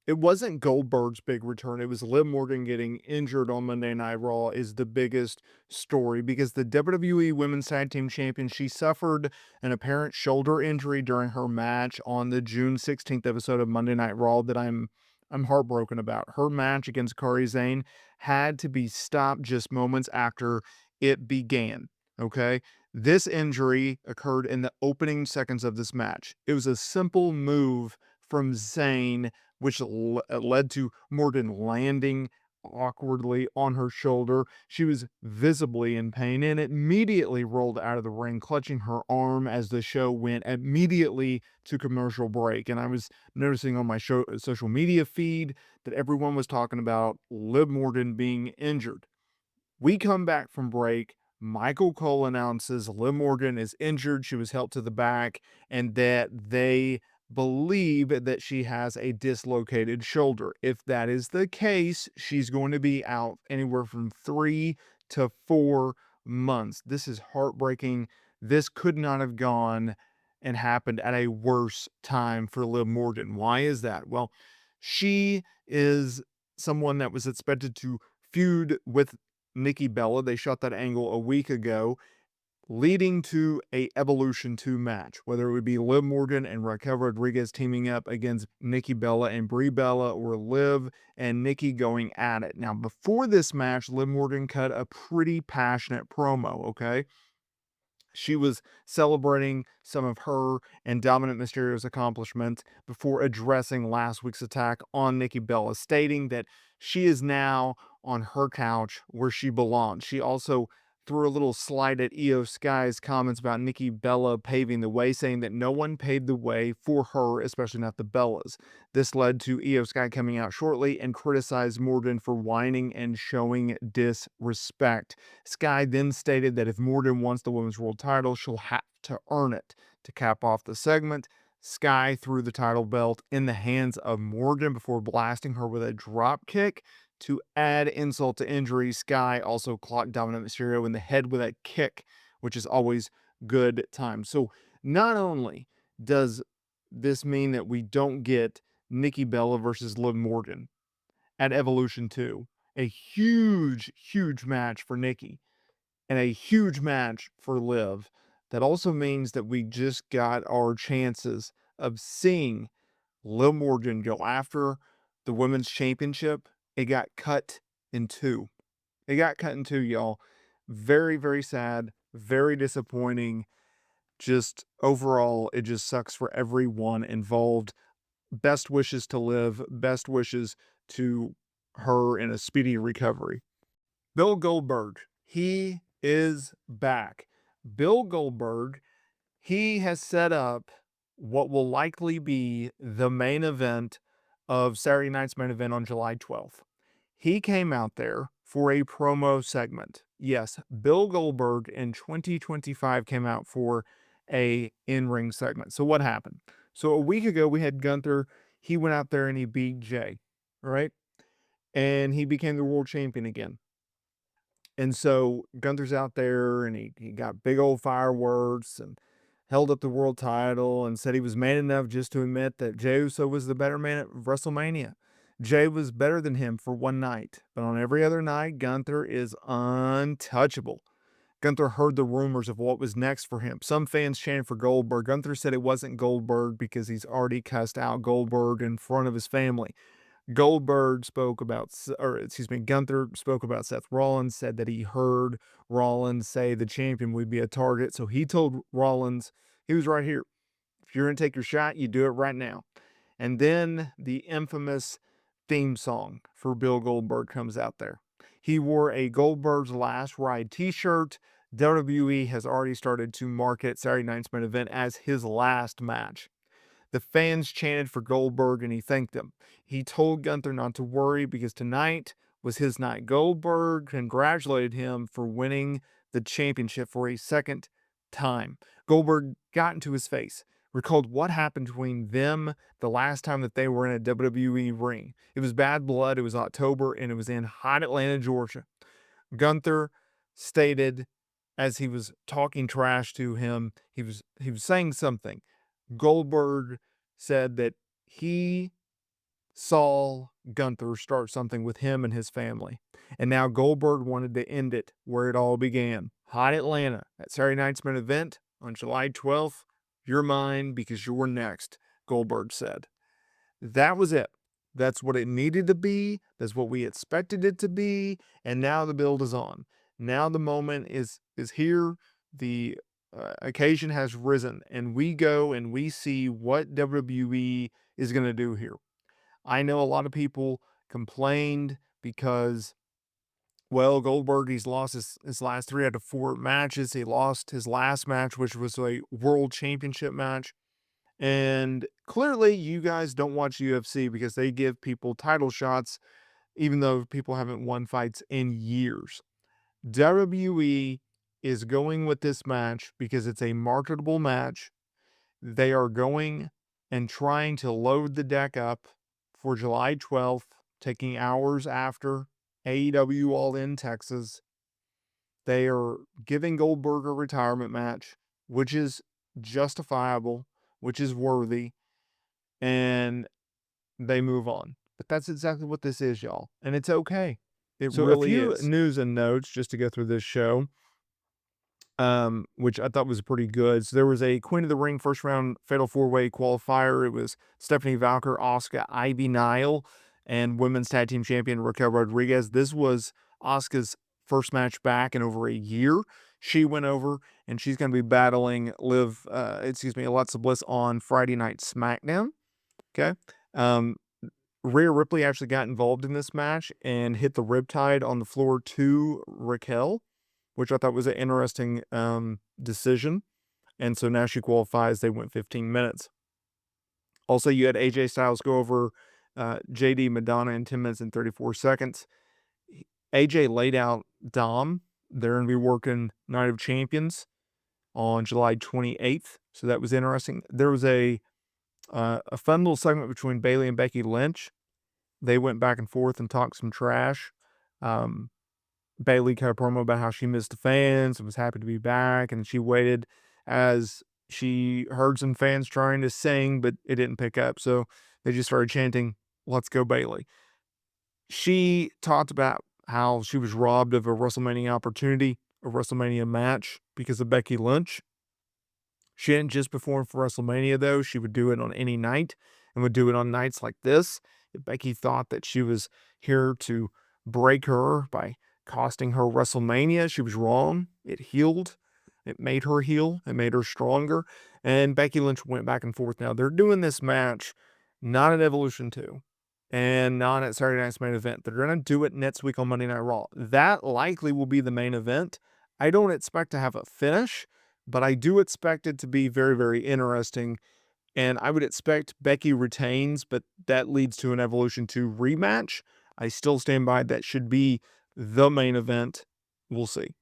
it wasn't Goldberg's big return. It was Liv Morgan getting injured on Monday Night Raw is the biggest story because the WWE Women's Tag Team Champion, she suffered an apparent shoulder injury during her match on the June 16th episode of Monday Night Raw that I'm heartbroken about. Her match against Kairi Sane had to be stopped just moments after it began. Okay. This injury occurred in the opening seconds of this match. It was a simple move from Zane which led to Morgan landing awkwardly on her shoulder. She was visibly in pain and immediately rolled out of the ring, clutching her arm as the show went immediately to commercial break. And I was noticing on my social media feed that everyone was talking about Liv Morgan being injured. We come back from break. Michael Cole announces Liv Morgan is injured. She was helped to the back, and that they believe that she has a dislocated shoulder. If that is the case, she's going to be out anywhere from 3 to 4 months. This is heartbreaking. This could not have gone and happened at a worse time for Liv Morgan. Why is that? Well, she is someone that was expected to feud with Nikki Bella. They shot that angle a week ago, leading to a Evolution 2 match, whether it would be Liv Morgan and Raquel Rodriguez teaming up against Nikki Bella and Brie Bella, or Liv and Nikki going at it. Now, before this match, Liv Morgan cut a pretty passionate promo, okay? She was celebrating some of her and Dominic Mysterio's accomplishments before addressing last week's attack on Nikki Bella, stating that she is now on her couch where she belongs. She also threw a little slight at Io Sky's comments about Nikki Bella paving the way, saying that no one paved the way for her, especially not the Bellas. This led to Io Sky coming out shortly and criticized Morgan for whining and showing disrespect. Sky then stated that if Morgan wants the women's world title, she'll have to earn it. To cap off the segment, Sky threw the title belt in the hands of Morgan before blasting her with a drop kick. To add insult to injury, Sky also clocked Dominic Mysterio in the head with a kick, which is always good time. So not only does this mean that we don't get Nikki Bella versus Liv Morgan at Evolution 2, a huge, huge match for Nikki and a huge match for Liv. That also means that we just got our chances of seeing Liv Morgan go after the women's championship. It got cut in two. It got cut in two, y'all. Very, very sad. Very disappointing. Just overall, it just sucks for everyone involved. Best wishes to Liv. Best wishes to her in a speedy recovery. Bill Goldberg, he is back. Bill Goldberg, he has set up what will likely be the main event of Saturday night's main event on July 12th. He came out there for a promo segment. Yes, Bill Goldberg in 2025 came out for a in-ring segment. So what happened? So a week ago we had Gunther. He went out there and he beat Jay, right? And he became the world champion again. And so Gunther's out there and he got big old fireworks and held up the world title and said he was man enough just to admit that Jey Uso was the better man at WrestleMania. Jay was better than him for one night, but on every other night, Gunther is untouchable. Gunther heard the rumors of what was next for him. Some fans chanted for Goldberg. Gunther said it wasn't Goldberg because he's already cussed out Goldberg in front of his family. Gunther spoke about Seth Rollins, said that he heard Rollins say the champion would be a target. So he told Rollins, he was right here. If you're going to take your shot, you do it right now. And then the infamous theme song for Bill Goldberg comes out there. He wore a Goldberg's Last Ride t-shirt. WWE has already started to market Saturday Night's Main Event as his last match. The fans chanted for Goldberg and he thanked them. He told Gunther not to worry because tonight was his night. Goldberg congratulated him for winning the championship for a second time. Goldberg got into his face, recalled what happened between them the last time that they were in a WWE ring. It was bad blood. It was October and it was in hot Atlanta, Georgia. Gunther stated as he was talking trash to him, he was saying something. Goldberg said that he saw Gunther start something with him and his family. And now Goldberg wanted to end it where it all began. Hot Atlanta, at Saturday night's main event on July 12th. You're mine because you're next, Goldberg said. That was it. That's what it needed to be. That's what we expected it to be. And now the build is on. Now the moment is here. The occasion has risen, and we go and we see what WWE is going to do here. I know a lot of people complained because, well, Goldberg, he's lost his last 3 out of 4 matches. He lost his last match, which was a world championship match. And clearly, you guys don't watch UFC because they give people title shots, even though people haven't won fights in years. WWE is going with this match because it's a marketable match. They are going and trying to load the deck up for July 12th, taking hours after AEW All In Texas. They are giving Goldberg a retirement match, which is justifiable, which is worthy, and they move on. But that's exactly what this is, y'all. And it's okay. It so really a few is. News and notes just to go through this show, which I thought was pretty good. So there was a Queen of the Ring first round Fatal 4-Way qualifier. It was Stephanie Valker, Asuka, Ivy Nile, and Women's Tag Team Champion Raquel Rodriguez. This was Asuka's first match back in over a year. She went over, and she's going to be battling Alexa Bliss on Friday Night SmackDown. Okay. Rhea Ripley actually got involved in this match and hit the riptide on the floor to Raquel, which I thought was an interesting decision. And so now she qualifies. They went 15 minutes. Also, you had AJ Styles go over JD Madonna in 10 minutes and 34 seconds. AJ laid out Dom. They're going to be working Night of Champions on July 28th. So that was interesting. There was a fun little segment between Bayley and Becky Lynch. They went back and forth and talked some trash. Bayley cut a promo about how she missed the fans and was happy to be back, and she waited as she heard some fans trying to sing, but it didn't pick up, so they just started chanting, "Let's go Bayley." She talked about how she was robbed of a WrestleMania opportunity, a WrestleMania match, because of Becky Lynch. She didn't just perform for WrestleMania, though. She would do it on any night and would do it on nights like this. If Becky thought that she was here to break her by costing her WrestleMania, she was wrong. It healed. It made her heal. It made her stronger. And Becky Lynch went back and forth. Now, they're doing this match not at Evolution 2 and not at Saturday Night's Main Event. They're going to do it next week on Monday Night Raw. That likely will be the main event. I don't expect to have a finish, but I do expect it to be very, very interesting. And I would expect Becky retains, but that leads to an Evolution 2 rematch. I still stand by that should be the main event. We'll see.